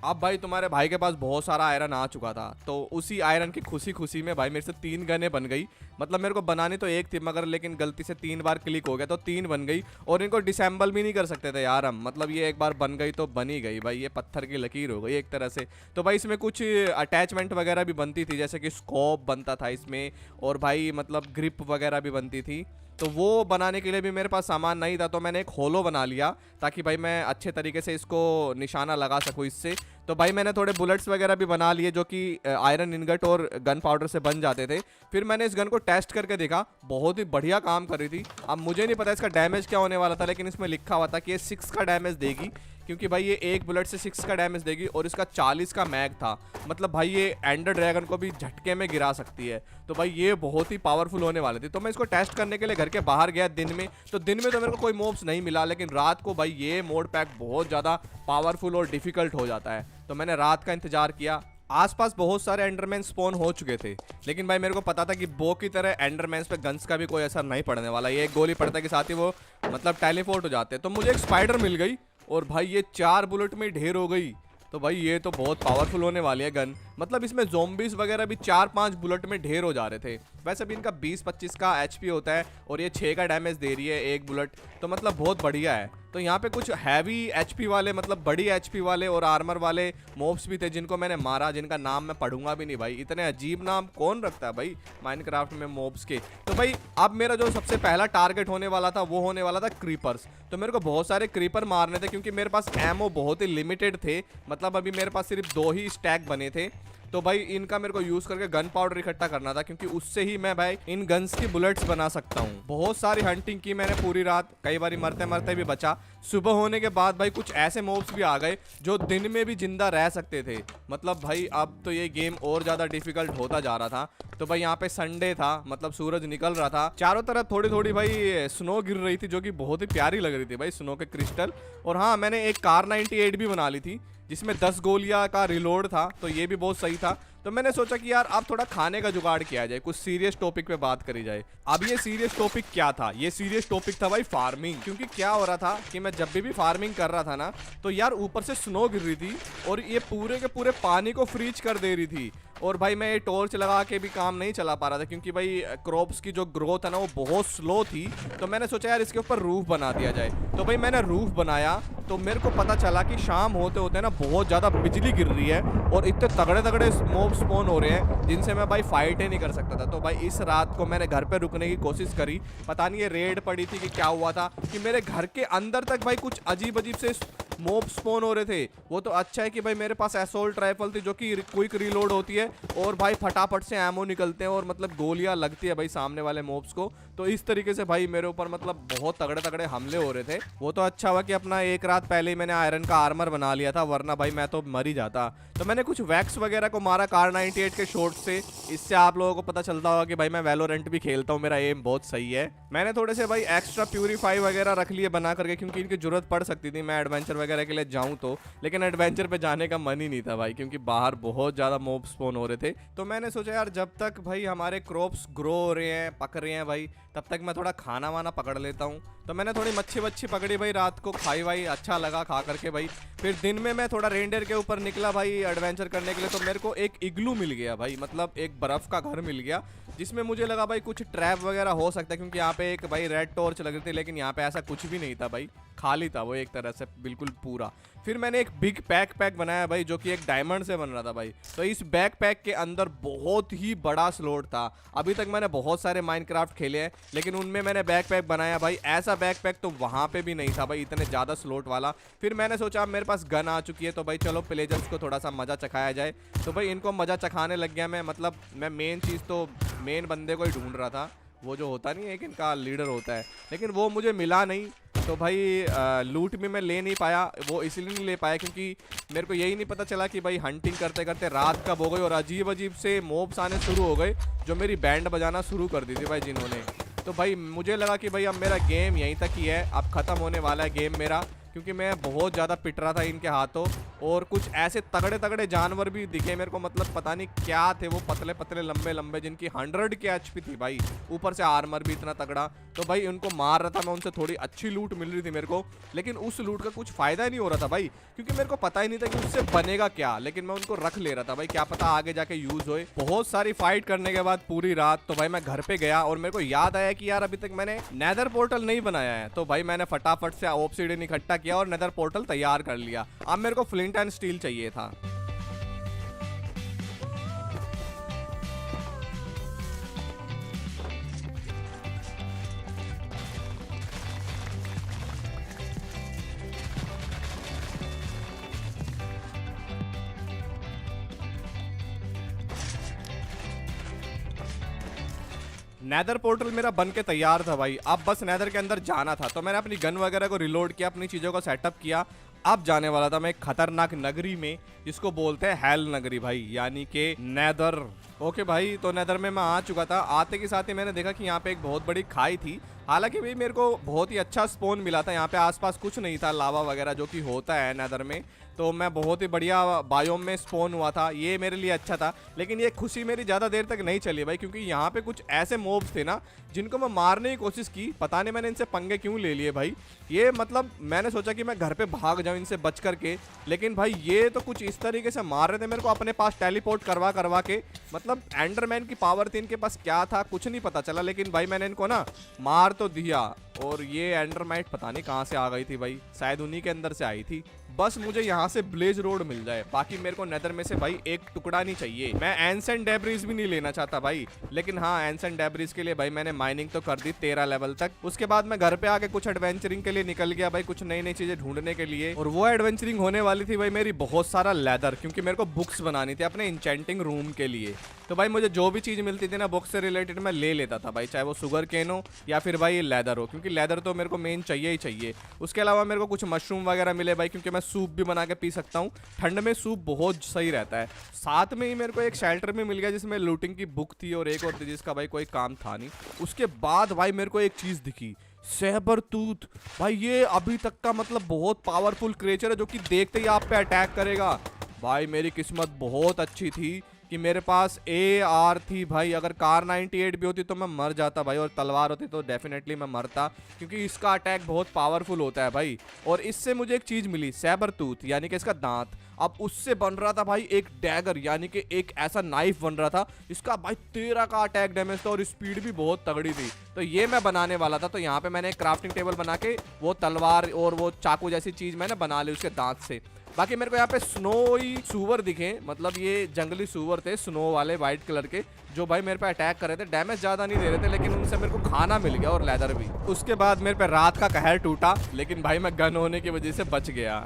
अब भाई तुम्हारे भाई के पास बहुत सारा आयरन आ चुका था, तो उसी आयरन की खुशी खुशी में भाई मेरे से 3 गनें बन गई। मतलब मेरे को बनानी तो एक थी, मगर लेकिन गलती से 3 बार क्लिक हो गया, तो 3 बन गई। और इनको डिसेंबल भी नहीं कर सकते थे यार हम, मतलब ये एक बार बन गई तो बनी गई भाई, ये पत्थर की लकीर हो गई एक तरह से। तो भाई इसमें कुछ अटैचमेंट वगैरह भी बनती थी, जैसे कि स्कोप बनता था इसमें, और भाई मतलब ग्रिप वगैरह भी बनती थी। तो वो बनाने के लिए भी मेरे पास सामान नहीं था, तो मैंने एक होलो बना लिया, ताकि भाई मैं अच्छे तरीके से इसको निशाना लगा सकूँ इससे। तो भाई मैंने थोड़े बुलेट्स वगैरह भी बना लिए, जो कि आयरन इनगट और गन पाउडर से बन जाते थे। फिर मैंने इस गन को टेस्ट करके देखा, बहुत ही बढ़िया काम कर रही थी। अब मुझे नहीं पता इसका डैमेज क्या होने वाला था, लेकिन इसमें लिखा हुआ था कि ये 6 का डैमेज देगी, क्योंकि भाई ये एक बुलेट से 6 का डैमेज देगी, और इसका 40 का मैग था। मतलब भाई ये एंडर ड्रैगन को भी झटके में गिरा सकती है। तो भाई ये बहुत ही पावरफुल होने वाली थी। तो मैं इसको टेस्ट करने के लिए घर के बाहर गया दिन में, तो दिन में तो मेरे को कोई मॉब्स नहीं मिला, लेकिन रात को भाई ये मोड पैक बहुत ज़्यादा पावरफुल और डिफिकल्ट हो जाता है। तो मैंने रात का इंतजार किया। आसपास बहुत सारे एंडरमैन स्पॉन हो चुके थे, लेकिन भाई मेरे को पता था कि बो की तरह एंडरमैन्स पे गन्स का भी कोई असर नहीं पड़ने वाला। ये एक गोली पड़ने के साथ ही वो मतलब टेलीपोर्ट हो जाते हैं। तो मुझे एक स्पाइडर मिल गई, और भाई ये 4 बुलेट में ढेर हो गई। तो भाई ये तो बहुत पावरफुल होने वाली है गन। मतलब इसमें ज़ॉम्बीज वगैरह भी 4-5 बुलेट में ढेर हो जा रहे थे। वैसे भी इनका 20-25 का एचपी होता है और ये 6 का डैमेज दे रही है एक बुलेट, तो मतलब बहुत बढ़िया है। तो यहाँ पे कुछ हैवी एचपी वाले, मतलब बड़ी एचपी वाले और आर्मर वाले मॉब्स भी थे जिनको मैंने मारा, जिनका नाम मैं पढ़ूंगा भी नहीं भाई। इतने अजीब नाम कौन रखता है भाई माइनक्राफ्ट में मॉब्स के। तो भाई अब मेरा जो सबसे पहला टारगेट होने वाला था वो होने वाला था क्रीपर्स। तो मेरे को बहुत सारे क्रीपर मारने थे क्योंकि मेरे पास एमओ बहुत ही लिमिटेड थे। मतलब अभी मेरे पास सिर्फ 2 ही स्टैक बने थे। तो भाई इनका मेरे को यूज करके गन पाउडर इकट्ठा करना था क्योंकि उससे ही मैं भाई इन गन्स की बुलेट्स बना सकता हूँ। बहुत सारी हंटिंग की मैंने पूरी रात, कई बार मरते मरते भी बचा। सुबह होने के बाद भाई कुछ ऐसे मॉब्स भी आ गए जो दिन में भी जिंदा रह सकते थे। मतलब भाई अब तो ये गेम और ज्यादा डिफिकल्ट होता जा रहा था। तो भाई यहाँ पे संडे था, मतलब सूरज निकल रहा था, चारों तरफ थोड़ी थोड़ी भाई स्नो गिर रही थी जो कि बहुत ही प्यारी लग रही थी भाई, स्नो के क्रिस्टल। और हाँ, मैंने एक कार 98 भी बना ली थी जिसमें 10 गोलियां का रिलोड था, तो ये भी बहुत सही था। तो मैंने सोचा कि यार अब थोड़ा खाने का जुगाड़ किया जाए, कुछ सीरियस टॉपिक पे बात करी जाए। अब ये सीरियस टॉपिक क्या था? ये सीरियस टॉपिक था भाई फार्मिंग। क्योंकि क्या हो रहा था कि मैं जब भी फार्मिंग कर रहा था ना, तो यार ऊपर से स्नो गिर रही थी और ये पूरे के पूरे पानी को फ्रीज कर दे रही थी। और भाई मैं ये टॉर्च लगा के भी काम नहीं चला पा रहा था क्योंकि भाई क्रॉप्स की जो ग्रोथ है ना वो बहुत स्लो थी। तो मैंने सोचा यार इसके ऊपर रूफ बना दिया जाए। तो भाई मैंने रूफ बनाया तो मेरे को पता चला कि शाम होते होते ना बहुत ज़्यादा बिजली गिर रही है और इतने तगड़े तगड़े मॉब स्पॉन हो रहे हैं जिनसे मैं भाई फाइट ही नहीं कर सकता था। तो भाई इस रात को मैंने घर पे रुकने की कोशिश करी। पता नहीं ये रेड पड़ी थी कि क्या हुआ था कि मेरे घर के अंदर तक भाई कुछ अजीब अजीब से मॉब स्पॉन हो रहे थे। वो तो अच्छा है कि भाई मेरे पास असॉल्ट राइफल थी जो कि क्विक रीलोड होती है और भाई फटाफट से एमो निकलते हैं और मतलब गोलियां लगती है भाई सामने वाले मॉब्स को। तो इस तरीके से भाई मेरे ऊपर मतलब बहुत तगड़े तगड़े हमले हो रहे थे। वो तो अच्छा हुआ कि अपना एक रात पहले ही मैंने आयरन का आर्मर बना लिया था, वरना भाई मैं तो मर ही जाता। तो मैंने कुछ वैक्स वगैरह को मारा कार 98 के शॉट से। इससे आप लोगों को पता चलता होगा कि भाई मैं वैलोरेंट भी खेलता हूँ, मेरा एम बहुत सही है। मैंने थोड़े से भाई एक्स्ट्रा प्यूरीफाई वगैरह रख लिए बना करके क्योंकि इनकी जरूरत पड़ सकती थी मैं एडवेंचर वगैरह के लिए जाऊँ तो। लेकिन एडवेंचर पे जाने का मन ही नहीं था भाई क्योंकि बाहर बहुत ज़्यादा मॉब स्पॉन हो रहे थे। तो मैंने सोचा यार जब तक भाई हमारे क्रॉप्स ग्रो हो रहे हैं, पक रहे हैं भाई, तब तक मैं थोड़ा खाना वाना पकड़ लेता हूँ। तो मैंने थोड़ी मच्छी वच्छी पकड़ी भाई, रात को खाई भाई, अच्छा लगा खा करके भाई। फिर दिन में मैं थोड़ा रेंडर के ऊपर निकला भाई एडवेंचर करने के लिए। तो मेरे को एक इग्लू मिल गया भाई, मतलब एक बर्फ़ का घर मिल गया जिसमें मुझे लगा भाई कुछ ट्रैप वगैरह हो सकता है क्योंकि यहाँ पे एक भाई रेड टॉर्च लग रही थी। लेकिन यहाँ पे ऐसा कुछ भी नहीं था भाई, खाली था वो एक तरह से बिल्कुल पूरा। फिर मैंने एक बिग पैक बनाया भाई जो कि एक डायमंड से बन रहा था भाई। तो इस बैकपैक के अंदर बहुत ही बड़ा स्लॉट था। अभी तक मैंने बहुत सारे माइनक्राफ्ट खेले हैं लेकिन उनमें मैंने बैकपैक बनाया भाई, ऐसा बैकपैक तो वहाँ पे भी नहीं था भाई, इतने ज़्यादा स्लॉट वाला। फिर मैंने सोचा अब मेरे पास गन आ चुकी है तो भाई चलो प्लेजर्स को थोड़ा सा मज़ा चखाया जाए। तो भाई इनको मज़ा चखाने लग गया मैं। मतलब मैं मेन चीज़ तो मेन बंदे को ही ढूंढ रहा था, वो जो होता नहीं है एक इनका लीडर होता है, लेकिन वो मुझे मिला नहीं। तो भाई लूट भी मैं ले नहीं पाया, वो इसलिए नहीं ले पाया क्योंकि मेरे को यही नहीं पता चला कि भाई हंटिंग करते करते रात कब हो गई और अजीब अजीब से मॉब्स आने शुरू हो गए जो मेरी बैंड बजाना शुरू कर दी थी भाई जिन्होंने। तो भाई मुझे लगा कि भाई अब मेरा गेम यहीं तक ही है, अब ख़त्म होने वाला है गेम मेरा, क्योंकि मैं बहुत ज़्यादा पिट रहा था इनके हाथों। और कुछ ऐसे तगड़े तगड़े जानवर भी दिखे मेरे को, मतलब पता नहीं क्या थे वो, पतले पतले लंबे लंबे जिनकी 100 की एचपी थी भाई, ऊपर से आर्मर भी इतना तगड़ा। तो भाई उनको मार रहा था मैं, उनसे थोड़ी अच्छी लूट मिल रही थी मेरे को, लेकिन उस लूट का कुछ फ़ायदा नहीं हो रहा था भाई क्योंकि मेरे को पता ही नहीं था कि उससे बनेगा क्या। लेकिन मैं उनको रख ले रहा था भाई, क्या पता आगे जाके यूज़ होए। बहुत सारी फाइट करने के बाद पूरी रात तो भाई मैं घर पे गया और मेरे को याद आया कि यार अभी तक मैंने नेदर पोर्टल नहीं बनाया है। तो भाई मैंने फटाफट से ऑब्सिडियन इकट्ठा किया और नेदर पोर्टल तैयार कर लिया। अब मेरे को फ्लिंट एंड स्टील चाहिए था। नेदर पोर्टल मेरा बन के तैयार था भाई, अब बस नेदर के अंदर जाना था। तो मैंने अपनी गन वगैरह को रिलोड किया, अपनी चीज़ों को सेटअप किया। अब जाने वाला था मैं एक खतरनाक नगरी में जिसको बोलते हैं हेल नगरी भाई, यानी कि नेदर। ओके भाई, तो नेदर में मैं आ चुका था। आते के साथ ही मैंने देखा कि यहाँ पे एक बहुत बड़ी खाई थी। हालांकि भाई मेरे को बहुत ही अच्छा स्पॉन मिला था। यहाँ पे आसपास कुछ नहीं था लावा वगैरह जो कि होता है नेदर में, तो मैं बहुत ही बढ़िया बायोम में स्पॉन हुआ था। ये मेरे लिए अच्छा था, लेकिन ये खुशी मेरी ज़्यादा देर तक नहीं चली भाई, क्योंकि यहाँ पे कुछ ऐसे मॉब्स थे ना जिनको मैं मारने की कोशिश की। पता नहीं मैंने इनसे पंगे क्यों ले लिए भाई। ये मतलब मैंने सोचा कि मैं घर पे भाग जाऊँ इनसे बच करके, लेकिन भाई ये तो कुछ इस तरीके से मार रहे थे मेरे को अपने पास टेलीपोर्ट करवा करवा के। मतलब एंडरमैन की पावर थी इनके पास, क्या था कुछ नहीं पता चला, लेकिन भाई मैंने इनको ना मार तो दिया। और ये एंडरमाइट पता नहीं कहाँ से आ गई थी भाई, शायद उन्हीं के अंदर से आई थी। बस मुझे यहाँ से ब्लेज रोड मिल जाए, बाकी मेरे को नेदर में से भाई एक टुकड़ा नहीं चाहिए। मैं एंसेंट डेब्रिज भी नहीं लेना चाहता भाई, लेकिन हाँ एंसेंट डेब्रिज के लिए भाई मैंने माइनिंग तो कर दी 13 लेवल तक। उसके बाद मैं घर पे आके कुछ एडवेंचरिंग के लिए निकल गया भाई, कुछ नई नई चीजें ढूंढने के लिए। और वो एडवेंचरिंग होने वाली थी भाई मेरी बहुत सारा लेदर, क्योंकि मेरे को बुक्स बनानी थी अपने इंचेंटिंग रूम के लिए। तो भाई मुझे जो भी चीज मिलती थी ना बुक्स से रिलेटेड मैं ले लेता था भाई, चाहे वो शुगर केन हो या फिर भाई लेदर हो, क्योंकि लेदर तो मेरे को मेन चाहिए ही चाहिए। उसके अलावा मेरे को कुछ मशरूम वगैरह मिले भाई, क्योंकि मैं सूप भी बना के पी सकता हूँ। ठंड में सूप बहुत सही रहता है। साथ में ही मेरे को एक शेल्टर भी मिल गया जिसमें लूटिंग की बुक थी और एक और थी जिसका भाई कोई काम था नहीं। उसके बाद भाई मेरे को एक चीज दिखी, सैबर टूथ भाई। ये अभी तक का मतलब बहुत पावरफुल क्रिएचर है जो कि देखते ही आप पे अटैक करेगा। भाई मेरी किस्मत बहुत अच्छी थी कि मेरे पास AR थी भाई। अगर कार 98 भी होती तो मैं मर जाता भाई, और तलवार होती तो डेफिनेटली मैं मरता, क्योंकि इसका अटैक बहुत पावरफुल होता है भाई। और इससे मुझे एक चीज मिली, सैबर टूथ, यानी कि इसका दांत। अब उससे बन रहा था भाई एक डैगर, यानी कि एक ऐसा नाइफ बन रहा था इसका भाई 13 का अटैक डैमेज था और स्पीड भी बहुत तगड़ी थी। तो ये मैं बनाने वाला था। तो यहाँ पे मैंने एक क्राफ्टिंग टेबल बना के वो तलवार और वो चाकू जैसी चीज मैंने बना ली उसके दांत से। बाकी मेरे को यहाँ पे स्नोई सूअर दिखे, मतलब ये जंगली सूअर थे स्नो वाले वाइट कलर के, जो भाई मेरे पे अटैक कर रहे थे। डैमेज ज्यादा नहीं दे रहे थे, लेकिन उनसे मेरे को खाना मिल गया और लेदर भी। उसके बाद मेरे पे रात का कहर टूटा, लेकिन भाई मैं गन होने की वजह से बच गया।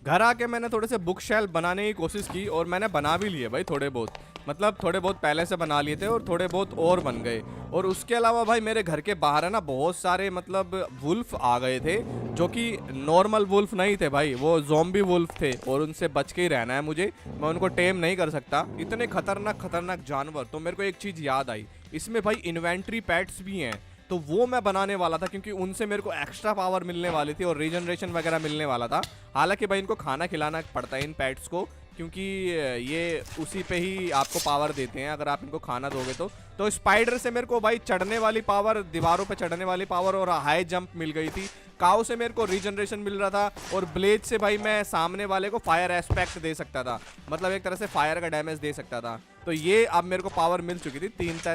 घर आके मैंने थोड़े से बुक शेल्फ बनाने की कोशिश की और मैंने बना भी लिए भाई थोड़े बहुत। मतलब थोड़े बहुत पहले से बना लिए थे और थोड़े बहुत और बन गए। और उसके अलावा भाई मेरे घर के बाहर है ना बहुत सारे मतलब वुल्फ आ गए थे, जो कि नॉर्मल वुल्फ नहीं थे भाई, वो ज़ॉम्बी वुल्फ थे और उनसे बच के ही रहना है मुझे। मैं उनको टेम नहीं कर सकता, इतने खतरनाक खतरनाक जानवर। तो मेरे को एक चीज़ याद आई, इसमें भाई इन्वेंट्री पैट्स भी हैं, तो वो मैं बनाने वाला था, क्योंकि उनसे मेरे को एक्स्ट्रा पावर मिलने वाली थी और रीजनरेशन वगैरह मिलने वाला था। हालांकि भाई इनको खाना खिलाना पड़ता है इन पेट्स को, क्योंकि ये उसी पे ही आपको पावर देते हैं अगर आप इनको खाना दोगे तो स्पाइडर से मेरे को भाई चढ़ने वाली पावर, दीवारों पे चढ़ने वाली पावर और हाई जंप मिल गई थी। काऊ से मेरे को रीजनरेशन मिल रहा था और ब्लेड से भाई मैं सामने वाले को फायर एस्पेक्ट दे सकता था, मतलब एक तरह से फायर का डैमेज दे सकता था। तो ये अब मेरे को पावर मिल चुकी थी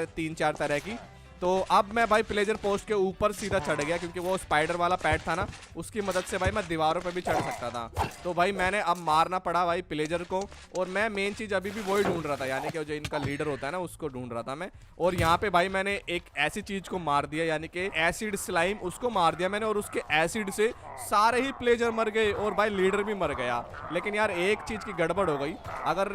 तीन चार तरह की। तो अब मैं भाई प्लेजर पोस्ट के ऊपर सीधा चढ़ गया, क्योंकि वो स्पाइडर वाला पैड था ना, उसकी मदद से भाई मैं दीवारों पे भी चढ़ सकता था। तो भाई मैंने अब मारना पड़ा भाई प्लेजर को, और मैं मेन चीज़ अभी भी वही ढूंढ रहा था, यानी कि जो इनका लीडर होता है ना उसको ढूंढ रहा था मैं। और यहाँ पे भाई मैंने एक ऐसी चीज़ को मार दिया, यानी कि एसिड स्लाइम, उसको मार दिया मैंने, और उसके एसिड से सारे ही प्लेजर मर गए और भाई लीडर भी मर गया। लेकिन यार एक चीज़ की गड़बड़ हो गई, अगर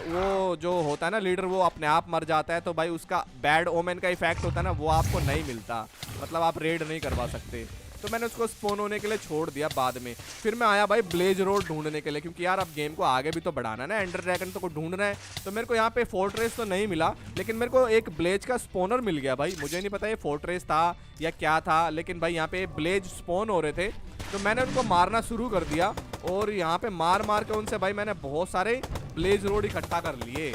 वो जो होता है ना लीडर वो अपने आप मर जाता है तो भाई उसका बैड ओमेन का इफेक्ट होता है ना वो आपको नहीं मिलता, मतलब आप रेड नहीं करवा सकते। तो मैंने उसको स्पॉन होने के लिए छोड़ दिया बाद में। फिर मैं आया भाई ब्लेज रोड ढूंढने के लिए, क्योंकि यार अब गेम को आगे भी तो बढ़ाना है ना, एंडर ड्रैगन तो को ढूंढना है। तो मेरे को यहाँ पे फोर्ट्रेस तो नहीं मिला, लेकिन मेरे को एक ब्लेज का स्पॉनर मिल गया भाई। मुझे नहीं पता ये फोर्ट्रेस था या क्या था, लेकिन भाई यहाँ पे ब्लेज स्पॉन हो रहे थे, तो मैंने उनको मारना शुरू कर दिया। और यहाँ पे मार मार के उनसे भाई मैंने बहुत सारे ब्लेज रोड इकट्ठा कर लिए।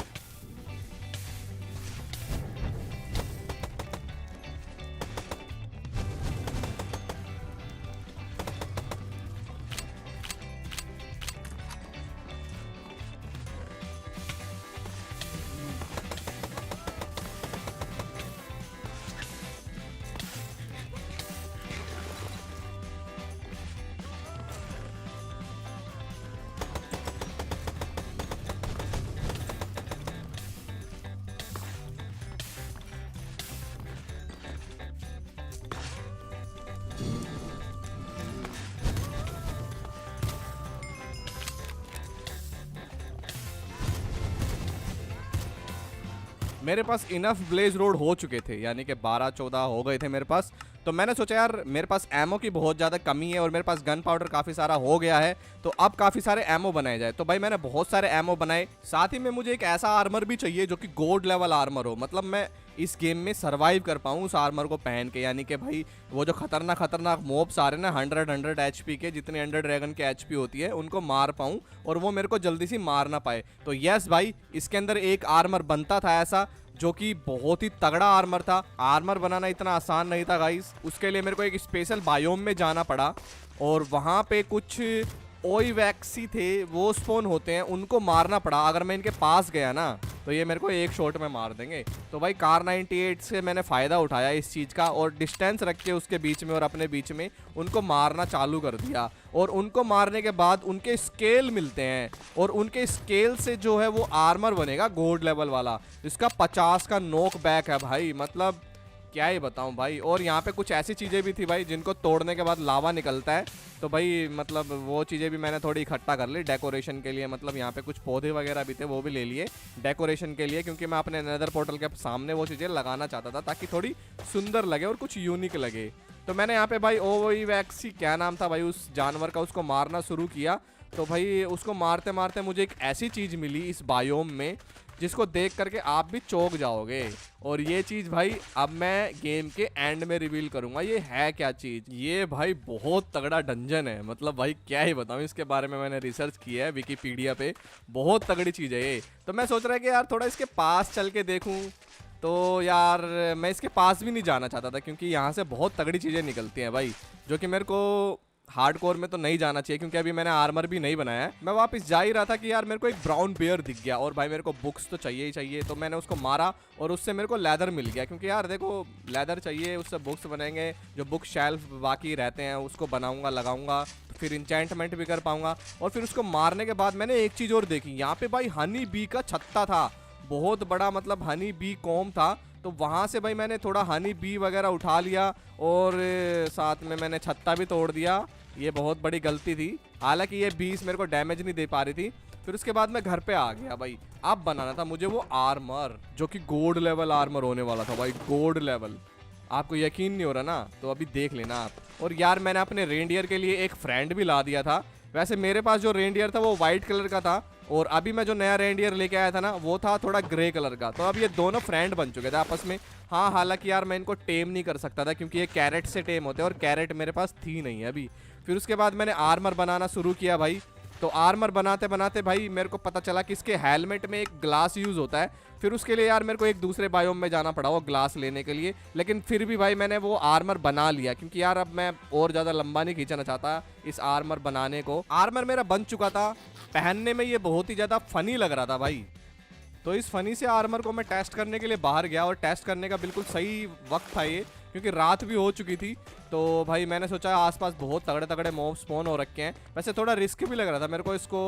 मेरे पास इनफ ब्लेज रोड हो चुके थे, यानी कि 12-14 हो गए थे मेरे पास। तो मैंने सोचा यार मेरे पास एमओ की बहुत ज़्यादा कमी है और मेरे पास गन पाउडर काफ़ी सारा हो गया है, तो अब काफ़ी सारे एमओ बनाए जाए। तो भाई मैंने बहुत सारे एमओ बनाए, साथ ही में मुझे एक ऐसा आर्मर भी चाहिए जो कि गोल्ड लेवल आर्मर हो, मतलब मैं इस गेम में सरवाइव कर पाऊँ उस आर्मर को पहन के। यानी कि भाई वो जो खतरनाक मोब्स आ रहे हैं ना 100 HP के, जितने अंडर ड्रैगन के HP होती है, उनको मार पाऊँ और वो मेरे को जल्दी से मार ना पाए। तो यस भाई, इसके अंदर एक आर्मर बनता था ऐसा जो कि बहुत ही तगड़ा आर्मर था। आर्मर बनाना इतना आसान नहीं था गाइस, उसके लिए मेरे को एक स्पेशल बायोम में जाना पड़ा और वहाँ पे कुछ ओईवैक्सी थे, वो स्पॉन होते हैं, उनको मारना पड़ा। अगर मैं इनके पास गया ना तो ये मेरे को एक शॉट में मार देंगे। तो भाई कार 98 से मैंने फ़ायदा उठाया इस चीज़ का और डिस्टेंस रख के उसके बीच में और अपने बीच में उनको मारना चालू कर दिया। और उनको मारने के बाद उनके स्केल मिलते हैं और उनके स्केल से जो है वो आर्मर बनेगा गोल्ड लेवल वाला, जिसका 50 का नॉक बैक है भाई। मतलब क्या ही बताऊं भाई। और यहाँ पे कुछ ऐसी चीज़ें भी थी भाई जिनको तोड़ने के बाद लावा निकलता है, तो भाई मतलब वो चीज़ें भी मैंने थोड़ी इकट्ठा कर ली डेकोरेशन के लिए। मतलब यहाँ पे कुछ पौधे वगैरह भी थे, वो भी ले लिए डेकोरेशन के लिए, क्योंकि मैं अपने नेदर पोर्टल के सामने वो चीज़ें लगाना चाहता था ताकि थोड़ी सुंदर लगे और कुछ यूनिक लगे। तो मैंने यहाँ पे भाई ओईवैक्सी, क्या नाम था भाई उस जानवर का, उसको मारना शुरू किया। तो भाई उसको मारते मारते मुझे एक ऐसी चीज़ मिली इस बायोम में जिसको देख करके आप भी चौंक जाओगे। और ये चीज़ भाई अब मैं गेम के एंड में रिवील करूंगा ये है क्या चीज़। ये भाई बहुत तगड़ा डंजन है, मतलब भाई क्या ही बताऊं, इसके बारे में मैंने रिसर्च किया है विकिपीडिया पे, बहुत तगड़ी चीज़ है ये। तो मैं सोच रहा है कि यार थोड़ा इसके पास चल के देखूं, तो यार मैं इसके पास भी नहीं जाना चाहता था क्योंकि यहाँ से बहुत तगड़ी चीज़ें निकलती हैं भाई, जो कि मेरे को हार्डकोर में तो नहीं जाना चाहिए क्योंकि अभी मैंने आर्मर भी नहीं बनाया है। मैं वापस जा ही रहा था कि यार मेरे को एक ब्राउन बेयर दिख गया और भाई मेरे को बुक्स तो चाहिए ही चाहिए। तो मैंने उसको मारा और उससे मेरे को लेदर मिल गया, क्योंकि यार देखो लेदर चाहिए, उससे बुक्स बनेंगे, जो बुक शेल्फ बाकी रहते हैं उसको बनाऊंगा, लगाऊंगा, फिर इंचेंटमेंट भी कर पाऊंगा। और फिर उसको मारने के बाद मैंने एक चीज़ और देखी, यहाँ पे भाई हनी बी का छत्ता था, बहुत बड़ा, मतलब हनी बी कॉम था। तो वहाँ से भाई मैंने थोड़ा हनी बी वगैरह उठा लिया और साथ में मैंने छत्ता भी तोड़ दिया। ये बहुत बड़ी गलती थी, हालांकि ये बीस मेरे को डैमेज नहीं दे पा रही थी। फिर उसके बाद मैं घर पे आ गया भाई, अब बनाना था मुझे वो आर्मर जो कि गोल्ड लेवल आर्मर होने वाला था भाई, गोल्ड लेवल। आपको यकीन नहीं हो रहा ना, तो अभी देख लेना आप। और यार मैंने अपने रेंडियर के लिए एक फ्रेंड भी ला दिया था। वैसे मेरे पास जो रेंडियर था वो वाइट कलर का था और अभी मैं जो नया रेंडियर लेके आया था ना वो था थोड़ा ग्रे कलर का। तो अब ये दोनों फ्रेंड बन चुके थे आपस में। हाँ, हालांकि यार मैं इनको टेम नहीं कर सकता था क्योंकि ये कैरेट से टेम होते हैं और कैरेट मेरे पास थी नहीं अभी। फिर उसके बाद मैंने आर्मर बनाना शुरू किया भाई। तो आर्मर बनाते बनाते भाई मेरे को पता चला कि इसके हेलमेट में एक ग्लास यूज़ होता है। फिर उसके लिए यार मेरे को एक दूसरे बायोम में जाना पड़ा वो ग्लास लेने के लिए, लेकिन फिर भी भाई मैंने वो आर्मर बना लिया क्योंकि यार अब मैं और ज़्यादा लंबा नहीं खींचना चाहता इस आर्मर बनाने को। आर्मर मेरा बन चुका था, पहनने में ये बहुत ही ज़्यादा फनी लग रहा था भाई। तो इस फनी से आर्मर को मैं टेस्ट करने के लिए बाहर गया और टेस्ट करने का बिल्कुल सही वक्त था ये, क्योंकि रात भी हो चुकी थी। तो भाई मैंने सोचा आसपास बहुत तगड़े तगड़े मॉब स्पॉन हो रखे हैं। वैसे थोड़ा रिस्क भी लग रहा था मेरे को इसको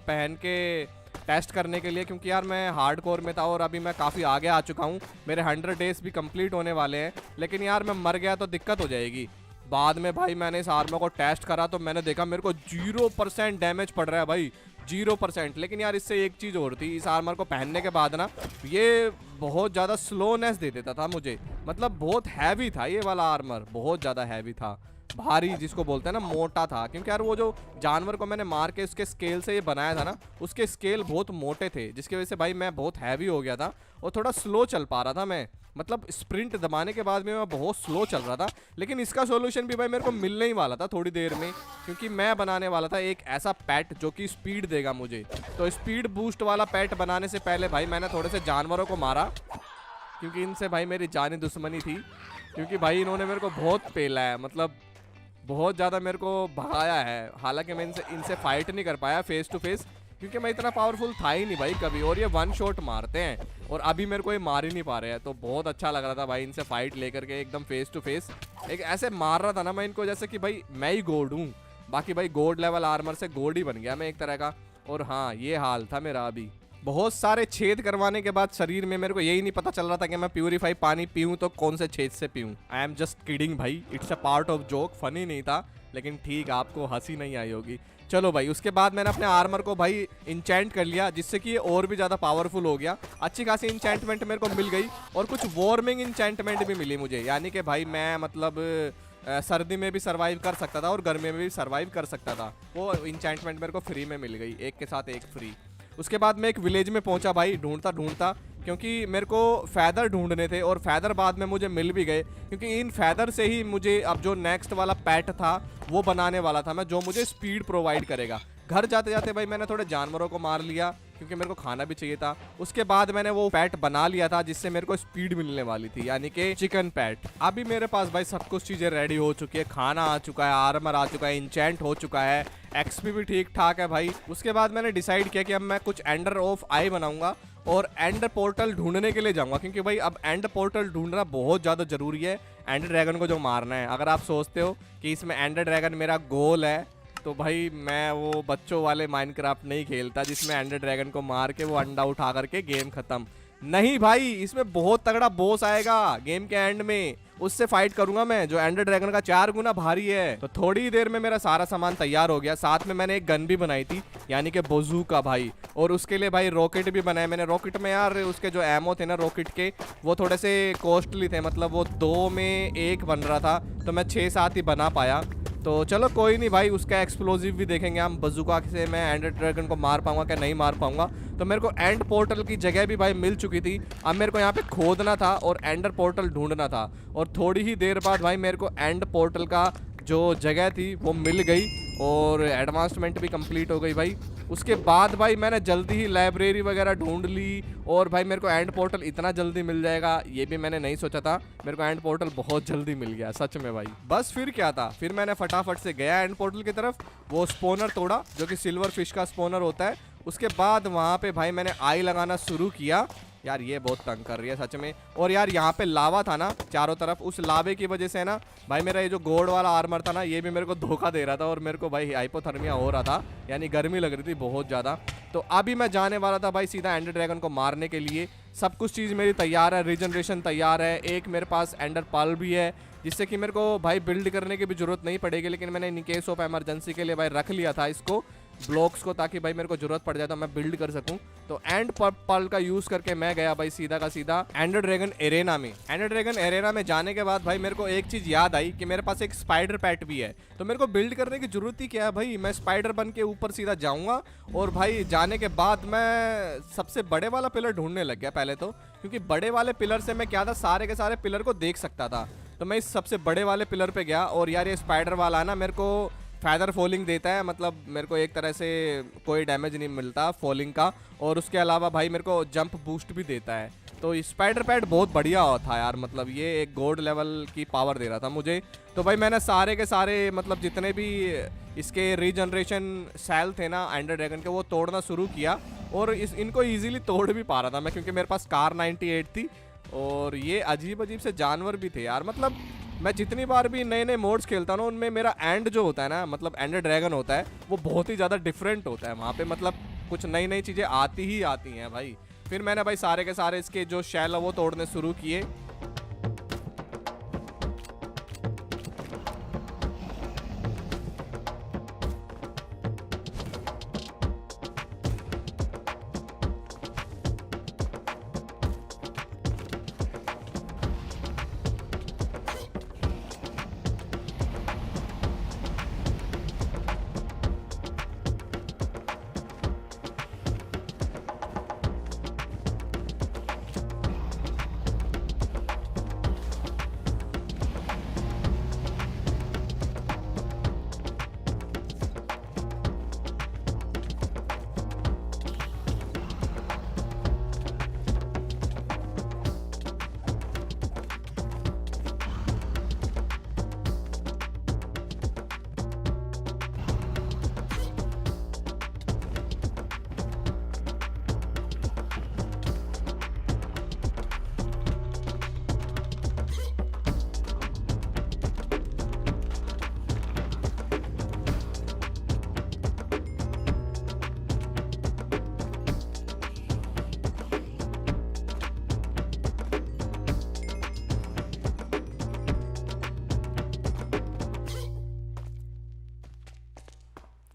पहन के टेस्ट करने के लिए, क्योंकि यार मैं हार्डकोर में था और अभी मैं काफ़ी आगे आ चुका हूँ, मेरे 100 डेज भी कंप्लीट होने वाले हैं। लेकिन यार मैं मर गया तो दिक्कत हो जाएगी बाद में। भाई मैंने इस आर्मर को टेस्ट करा तो मैंने देखा मेरे को 0% डैमेज पड़ रहा है भाई, 0%। लेकिन यार इससे एक चीज़ और थी, इस आर्मर को पहनने के बाद ना ये बहुत ज़्यादा स्लोनेस दे देता था मुझे। मतलब बहुत हैवी था ये वाला आर्मर, बहुत ज़्यादा हैवी था, भारी जिसको बोलते हैं ना, मोटा था। क्योंकि यार वो जो जानवर को मैंने मार के उसके स्केल से ये बनाया था ना, उसके स्केल बहुत मोटे थे, जिसकी वजह से भाई मैं बहुत हैवी हो गया था और थोड़ा स्लो चल पा रहा था मैं। मतलब स्प्रिंट दबाने के बाद में मैं बहुत स्लो चल रहा था। लेकिन इसका सॉल्यूशन भी भाई मेरे को मिलने ही वाला था थोड़ी देर में, क्योंकि मैं बनाने वाला था एक ऐसा पैट जो कि स्पीड देगा मुझे। तो स्पीड बूस्ट वाला पैट बनाने से पहले भाई मैंने थोड़े से जानवरों को मारा, क्योंकि इनसे भाई मेरी जानी दुश्मनी थी। क्योंकि भाई इन्होंने मेरे को बहुत पेला है, मतलब बहुत ज़्यादा मेरे को भगाया है। हालांकि मैं इनसे फाइट नहीं कर पाया फेस टू फेस, क्योंकि मैं इतना पावरफुल था ही नहीं भाई कभी। और ये वन शॉट मारते हैं और अभी मेरे को ये मार ही नहीं पा रहे हैं। तो बहुत अच्छा लग रहा था भाई इनसे फाइट लेकर के एकदम फेस टू फेस। एक ऐसे मार रहा था ना मैं इनको जैसे कि भाई मैं ही गोल्ड हूँ। बाकी भाई गोल्ड लेवल आर्मर से गोल्ड ही बन गया मैं एक तरह का। और हाँ, ये हाल था मेरा अभी। बहुत सारे छेद करवाने के बाद शरीर में मेरे को यही नहीं पता चल रहा था कि मैं प्यूरीफाई पानी पीऊँ तो कौन से छेद से पीऊँ। आई एम जस्ट किडिंग भाई, it's a part of joke, funny नहीं था। लेकिन ठीक, आपको हंसी नहीं आई होगी। चलो भाई, उसके बाद मैंने अपने आर्मर को भाई इंचेंट कर लिया, जिससे कि ये और भी ज़्यादा पावरफुल हो गया। अच्छी खासी इंचेंटमेंट मेरे को मिल गई और कुछ वार्मिंग इंचेंटमेंट भी मिली मुझे, यानी कि भाई मैं मतलब सर्दी में भी सर्वाइव कर सकता था और गर्मी में भी सर्वाइव कर सकता था। वो इंचेंटमेंट मेरे को फ्री में मिल गई, एक के साथ एक फ्री। उसके बाद मैं एक विलेज में पहुंचा भाई, ढूंढता ढूंढता, क्योंकि मेरे को फैदर ढूंढने थे और फैदर बाद में मुझे मिल भी गए, क्योंकि इन फैदर से ही मुझे अब जो नेक्स्ट वाला पैट था वो बनाने वाला था मैं, जो मुझे स्पीड प्रोवाइड करेगा। घर जाते जाते भाई मैंने थोड़े जानवरों को मार लिया, क्योंकि मेरे को खाना भी चाहिए था। उसके बाद मैंने वो पैट बना लिया था जिससे मेरे को स्पीड मिलने वाली थी, यानी कि चिकन पैट। अभी मेरे पास भाई सब कुछ चीज़ें रेडी हो चुकी है, खाना आ चुका है, आर्मर आ चुका है, इंचेंट हो चुका है, एक्सपी भी ठीक ठाक है भाई। उसके बाद मैंने डिसाइड किया कि अब मैं कुछ एंडर ऑफ आई बनाऊंगा और एंड पोर्टल ढूंढने के लिए जाऊंगा, क्योंकि भाई अब एंड पोर्टल ढूंढना बहुत ज़्यादा ज़रूरी है एंड ड्रैगन को जो मारना है। अगर आप सोचते हो कि इसमें एंड ड्रैगन मेरा गोल है, तो भाई मैं वो बच्चों वाले माइनक्राफ्ट नहीं खेलता जिसमें एंडर ड्रैगन को मार के वो अंडा उठा करके गेम खत्म। नहीं भाई, इसमें बहुत तगड़ा बॉस आएगा गेम के एंड में, उससे फाइट करूंगा मैं, जो एंडर ड्रैगन का 4 गुना भारी है। तो थोड़ी ही देर में मेरा सारा सामान तैयार हो गया। साथ में मैंने एक गन भी बनाई थी, यानी कि बजूका भाई, और उसके लिए भाई रॉकेट भी बनाए मैंने। रॉकेट में यार उसके जो एमो थे ना रॉकेट के, वो थोड़े से कॉस्टली थे, मतलब वो 2 में 1 बन रहा था, तो मैं 6-7 ही बना पाया। तो चलो कोई नहीं भाई, उसका एक्सप्लोजिव भी देखेंगे हम, बजूका से मैं एंडर ड्रैगन को मार पाऊंगा क्या नहीं मार पाऊंगा। तो मेरे को एंड पोर्टल की जगह भी भाई मिल चुकी थी, अब मेरे को यहाँ पे खोदना था और एंडर पोर्टल ढूंढना था। और थोड़ी ही देर बाद भाई मेरे को एंड पोर्टल का जो जगह थी वो मिल गई और एडवांसमेंट भी कंप्लीट हो गई भाई। उसके बाद भाई मैंने जल्दी ही लाइब्रेरी वगैरह ढूंढ ली और भाई मेरे को एंड पोर्टल इतना जल्दी मिल जाएगा ये भी मैंने नहीं सोचा था। मेरे को एंड पोर्टल बहुत जल्दी मिल गया सच में भाई। बस फिर क्या था, फिर मैंने फटाफट से गया एंड पोर्टल की तरफ, वो स्पोनर तोड़ा जो कि सिल्वर फिश का स्पोनर होता है। उसके बाद वहाँ पे भाई मैंने आई लगाना शुरू किया। यार ये बहुत तंग कर रही है सच में। और यार यहाँ पे लावा था ना चारों तरफ, उस लावे की वजह से ना भाई मेरा ये जो गोल्ड वाला आर्मर था ना ये भी मेरे को धोखा दे रहा था और मेरे को भाई हाइपोथर्मिया हो रहा था, यानी गर्मी लग रही थी बहुत ज़्यादा। तो अभी मैं जाने वाला था भाई सीधा एंडर ड्रैगन को मारने के लिए। सब कुछ चीज़ मेरी तैयार है, रीजनरेशन तैयार है, एक मेरे पास एंडर पर्ल भी है जिससे कि मेरे को भाई बिल्ड करने की भी जरूरत नहीं पड़ेगी, लेकिन मैंने इन केस ऑफ इमरजेंसी के लिए भाई रख लिया था इसको ब्लॉक्स को, ताकि भाई मेरे को जरूरत पड़ जाए तो मैं बिल्ड कर सकूं। तो एंड पर्ल का यूज करके मैं गया भाई सीधा का सीधा एंडर ड्रैगन एरेना में। एंडर ड्रैगन एरेना में जाने के बाद भाई मेरे को एक चीज याद आई कि मेरे पास एक स्पाइडर पैट भी है, तो मेरे को बिल्ड करने की जरूरत ही क्या है भाई, मैं स्पाइडर बन के ऊपर सीधा जाऊंगा। और भाई जाने के बाद मैं सबसे बड़े वाला पिलर ढूंढने लग गया पहले तो, क्योंकि बड़े वाले पिलर से मैं क्या था सारे के सारे पिलर को देख सकता था। तो मैं इस सबसे बड़े वाले पिलर पे गया और यार ये स्पाइडर वाला ना मेरे को फैदर फॉलिंग देता है, मतलब मेरे को एक तरह से कोई डैमेज नहीं मिलता फॉलिंग का, और उसके अलावा भाई मेरे को जंप बूस्ट भी देता है। तो स्पाइडर पैड बहुत बढ़िया था यार, मतलब ये एक गोल्ड लेवल की पावर दे रहा था मुझे। तो भाई मैंने सारे के सारे मतलब जितने भी इसके रीजनरेशन सेल थे ना एंडर ड्रैगन के वो तोड़ना शुरू किया, और इनको ईजिली तोड़ भी पा रहा था मैं, क्योंकि मेरे पास कार 98 थी। और ये अजीब अजीब से जानवर भी थे यार, मतलब मैं जितनी बार भी नए नए मोड्स खेलता हूँ ना उनमें मेरा एंड जो होता है ना, मतलब एंडर ड्रैगन होता है वो बहुत ही ज़्यादा डिफरेंट होता है। वहाँ पे मतलब कुछ नई नई चीज़ें आती ही आती हैं भाई। फिर मैंने भाई सारे के सारे इसके जो शेल है वो तोड़ने शुरू किए।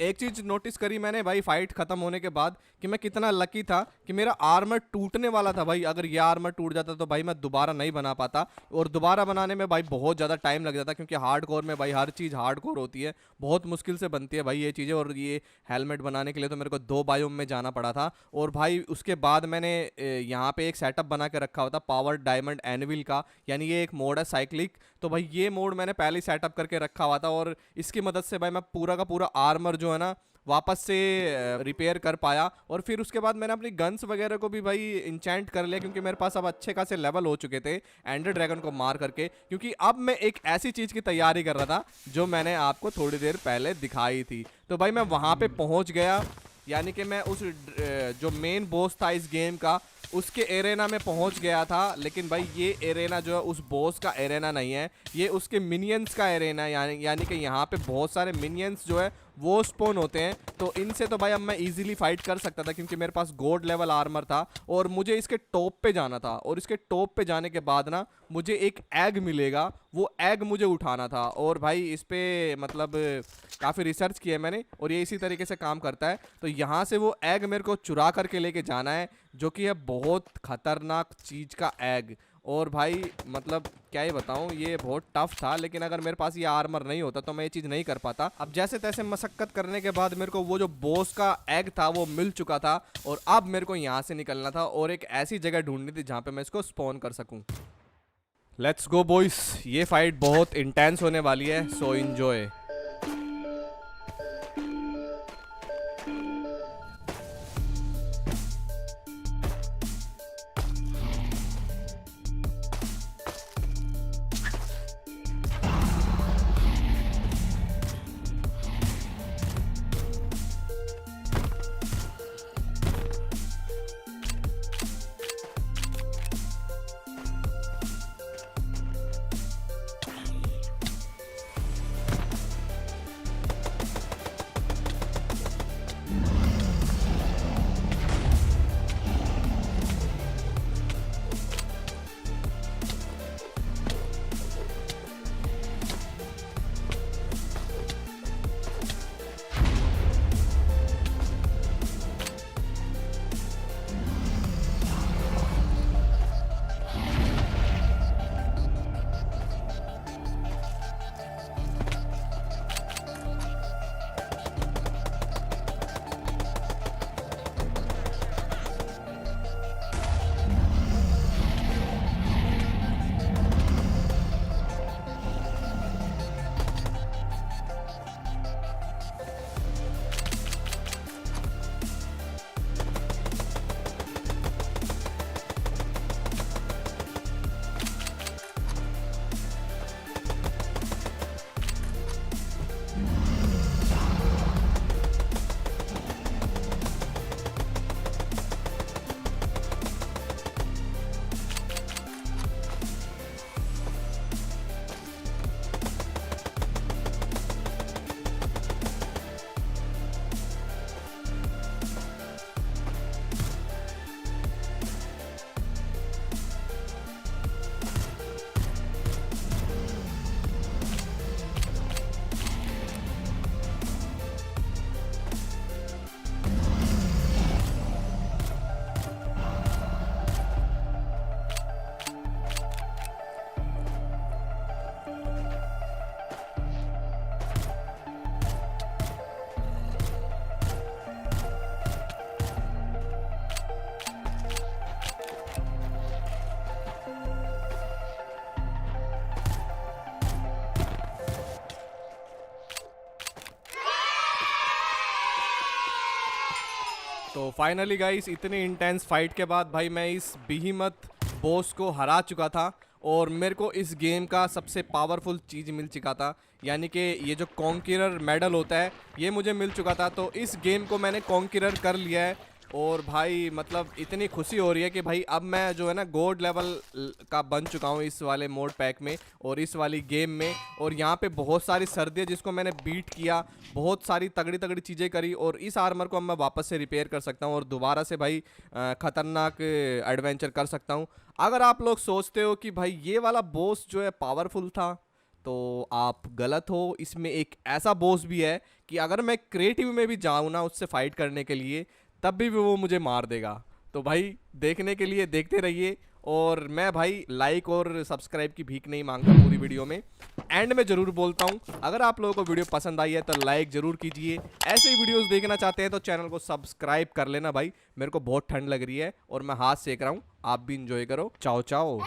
एक चीज नोटिस करी मैंने भाई फाइट खत्म होने के बाद कि मैं कितना लकी था कि मेरा आर्मर टूटने वाला था भाई। अगर ये आर्मर टूट जाता तो भाई मैं दोबारा नहीं बना पाता, और दोबारा बनाने में भाई बहुत ज़्यादा टाइम लग जाता, क्योंकि हार्ड कोर में भाई हर चीज़ हार्ड कोर होती है, बहुत मुश्किल से बनती है भाई ये चीज़ें। और ये हेलमेट बनाने के लिए तो मेरे को 2 बायोम में जाना पड़ा था। और भाई उसके बाद मैंने यहाँ पे एक सेटअप बना के रखा हुआ था पावर डायमंड एनविल का, यानी ये एक मोड है साइक्लिक। तो भाई ये मोड मैंने पहले ही सेटअप करके रखा हुआ था, और इसकी मदद से भाई मैं पूरा का पूरा आर्मर जो है ना वापस से रिपेयर कर पाया। और फिर उसके बाद मैंने अपनी गन्स वगैरह को भी भाई इंचेंट कर लिया, क्योंकि मेरे पास अब अच्छे खासे लेवल हो चुके थे एंडर ड्रैगन को मार करके। क्योंकि अब मैं एक ऐसी चीज़ की तैयारी कर रहा था जो मैंने आपको थोड़ी देर पहले दिखाई थी। तो भाई मैं वहाँ पे पहुँच गया, यानी कि मैं उस जो मेन बॉस था इस गेम का उसके एरेना में पहुंच गया था। लेकिन भाई ये एरेना जो है उस बॉस का एरेना नहीं है, ये उसके मिनियंस का एरेना है। यानी कि यहाँ पे बहुत सारे मिनियंस जो है वो स्पॉन होते हैं। तो इनसे तो भाई अब मैं इजीली फाइट कर सकता था, क्योंकि मेरे पास गोल्ड लेवल आर्मर था, और मुझे इसके टॉप पे जाना था। और इसके टॉप पे जाने के बाद ना मुझे एक एग मिलेगा, वो एग मुझे उठाना था। और भाई इस पे मतलब काफ़ी रिसर्च किया है मैंने, और ये इसी तरीके से काम करता है। तो यहाँ से वो एग मेरे को चुरा करके लेके जाना है, जो कि है बहुत खतरनाक चीज़ का एग। और भाई मतलब क्या ही बताऊं, ये बहुत टफ था। लेकिन अगर मेरे पास ये आर्मर नहीं होता तो मैं ये चीज़ नहीं कर पाता। अब जैसे तैसे मशक्कत करने के बाद मेरे को वो जो बॉस का एग था वो मिल चुका था, और अब मेरे को यहाँ से निकलना था और एक ऐसी जगह ढूंढनी थी जहाँ पे मैं इसको स्पॉन कर सकूँ। लेट्स गो बॉयस, ये फाइट बहुत इंटेंस होने वाली है, सो एंजॉय। तो फाइनली गाइस इतनी इंटेंस फाइट के बाद भाई मैं इस बीहीमत बॉस को हरा चुका था, और मेरे को इस गेम का सबसे पावरफुल चीज़ मिल चुका था, यानी कि ये जो कॉन्किरर मेडल होता है ये मुझे मिल चुका था। तो इस गेम को मैंने कॉन्किरर कर लिया है, और भाई मतलब इतनी खुशी हो रही है कि भाई अब मैं जो है ना गोल्ड लेवल का बन चुका हूँ इस वाले मोड पैक में और इस वाली गेम में। और यहाँ पे बहुत सारी सर्दियाँ जिसको मैंने बीट किया, बहुत सारी तगड़ी तगड़ी चीज़ें करी, और इस आर्मर को अब मैं वापस से रिपेयर कर सकता हूँ और दोबारा से भाई ख़तरनाक एडवेंचर कर सकता हूँ। अगर आप लोग सोचते हो कि भाई ये वाला बॉस जो है पावरफुल था, तो आप गलत हो। इसमें एक ऐसा बॉस भी है कि अगर मैं क्रिएटिव में भी जाऊँ ना उससे फाइट करने के लिए, तब भी वो मुझे मार देगा। तो भाई देखने के लिए देखते रहिए, और मैं भाई लाइक और सब्सक्राइब की भीख नहीं मांगता पूरी वीडियो में। एंड में ज़रूर बोलता हूँ, अगर आप लोगों को वीडियो पसंद आई है तो लाइक ज़रूर कीजिए। ऐसे ही वीडियोस देखना चाहते हैं तो चैनल को सब्सक्राइब कर लेना भाई। मेरे को बहुत ठंड लग रही है और मैं हाथ सेक रहा हूँ, आप भी इंजॉय करो। चाओ चाओ।